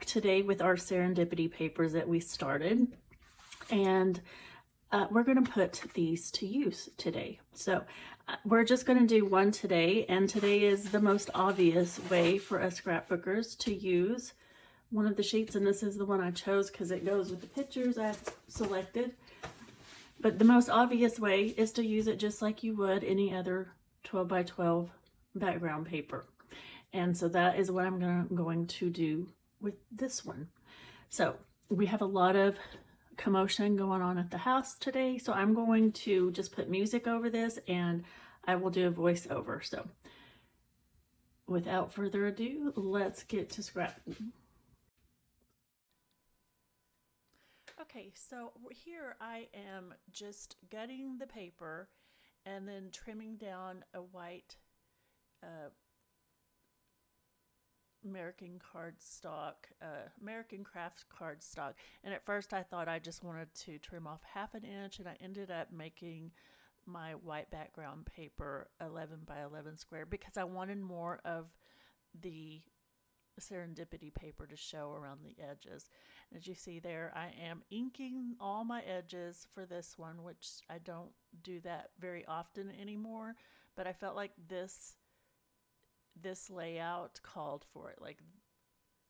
back today with our Serendipity papers that we started, and we're going to put these to use today. So we're just going to do one today, and today is the most obvious way for us scrapbookers to use one of the sheets, and this is the one I chose because it goes with the pictures I've selected. But the most obvious way is to use it just like you would any other 12 by 12 background paper. And so that is what I'm going to do with this one. So we have a lot of commotion going on at the house today, so I'm going to just put music over this and I will do a voiceover. So without further ado, let's get to scrapping. Okay, so here I am just gutting the paper and then trimming down a white American craft cardstock. And at first I thought I just wanted to trim off 1/2 inch, and I ended up making my white background paper 11 by 11 square because I wanted more of the Serendipity paper to show around the edges. And as you see there, I am inking all my edges for this one, which I don't do that very often anymore, but I felt like this layout called for it. Like,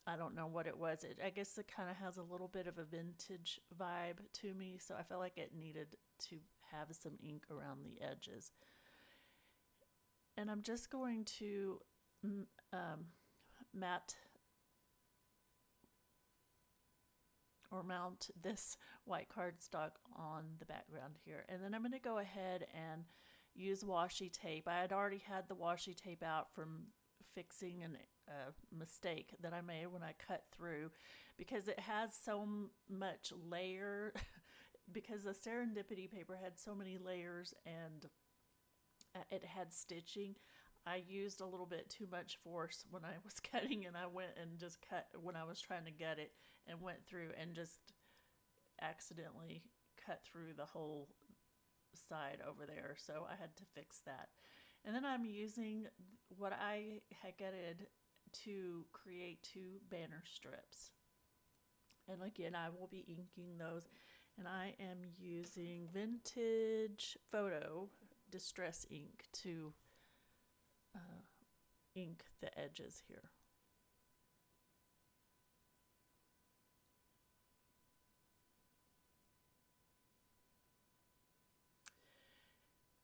I don't know what it was. I guess it kind of has a little bit of a vintage vibe to me, so I felt like it needed to have some ink around the edges. And I'm just going to mount this white cardstock on the background here. And then I'm going to go ahead and use washi tape. I had already had the washi tape out from fixing a mistake that I made when I cut through, because it has so much layer because the Serendipity paper had so many layers and it had stitching. I used a little bit too much force when I was cutting, and I went and just cut when I was trying to gut it and went through and just accidentally cut through the whole side over there. So I had to fix that. And then I'm using what I had gutted to create 2 banner strips. And again, I will be inking those. And I am using Vintage Photo Distress ink to ink the edges here.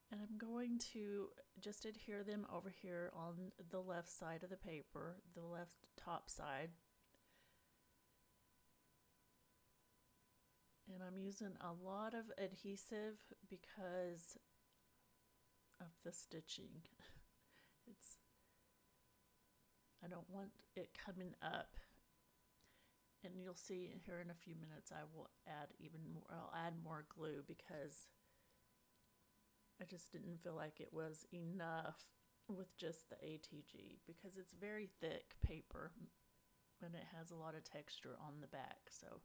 And I'm going to just adhere them over here on the left side of the paper, the left top side. And I'm using a lot of adhesive because of the stitching. I don't want it coming up. And you'll see here in a few minutes I will add even more. I'll add more glue because I just didn't feel like it was enough with just the ATG, because it's very thick paper and it has a lot of texture on the back. So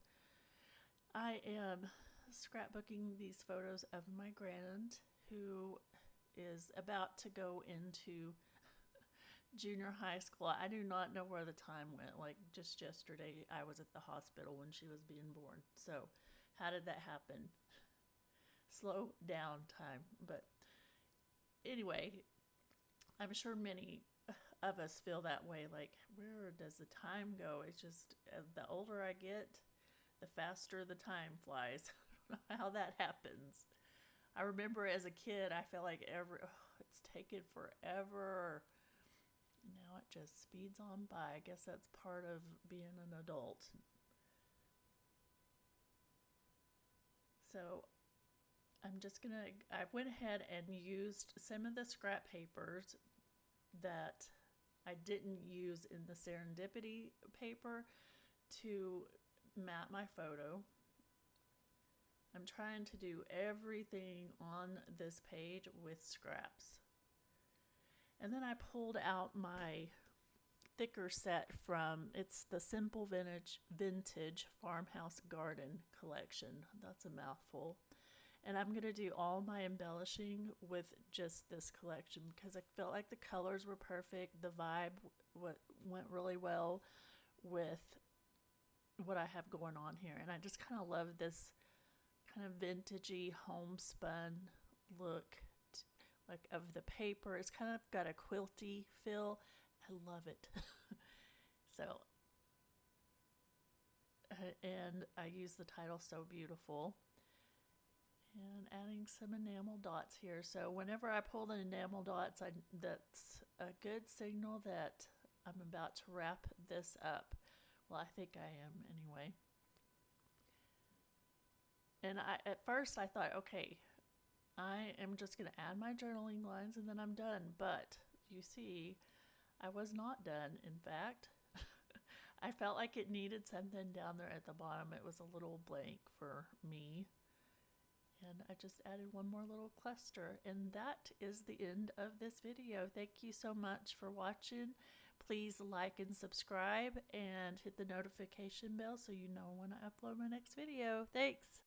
I am scrapbooking these photos of my grand, who is about to go into junior high school. I do not know where the time went. Like, just yesterday I was at the hospital when she was being born. So how did that happen? Slow down time. But anyway, I'm sure many of us feel that way. Like, where does the time go? It's just, the older I get, the faster the time flies. I don't know how that happens. I remember as a kid, I felt like it's taken forever. Now it just speeds on by. I guess that's part of being an adult. So I went ahead and used some of the scrap papers that I didn't use in the Serendipity paper to mat my photo. I'm trying to do everything on this page with scraps. And then I pulled out my thicker set from, it's the Simple Vintage Farmhouse Garden collection. That's a mouthful. And I'm going to do all my embellishing with just this collection because I felt like the colors were perfect. The vibe went really well with what I have going on here. And I just kind of love this kind of vintagey homespun look, like of the paper. It's kind of got a quilty feel. I love it. So, and I use the title So Beautiful. And adding some enamel dots here. So whenever I pull the enamel dots, that's a good signal that I'm about to wrap this up. Well, I think I am anyway. And at first I thought, okay, I am just going to add my journaling lines and then I'm done. But you see, I was not done. In fact, I felt like it needed something down there at the bottom. It was a little blank for me. And I just added one more little cluster. And that is the end of this video. Thank you so much for watching. Please like and subscribe and hit the notification bell so you know when I upload my next video. Thanks.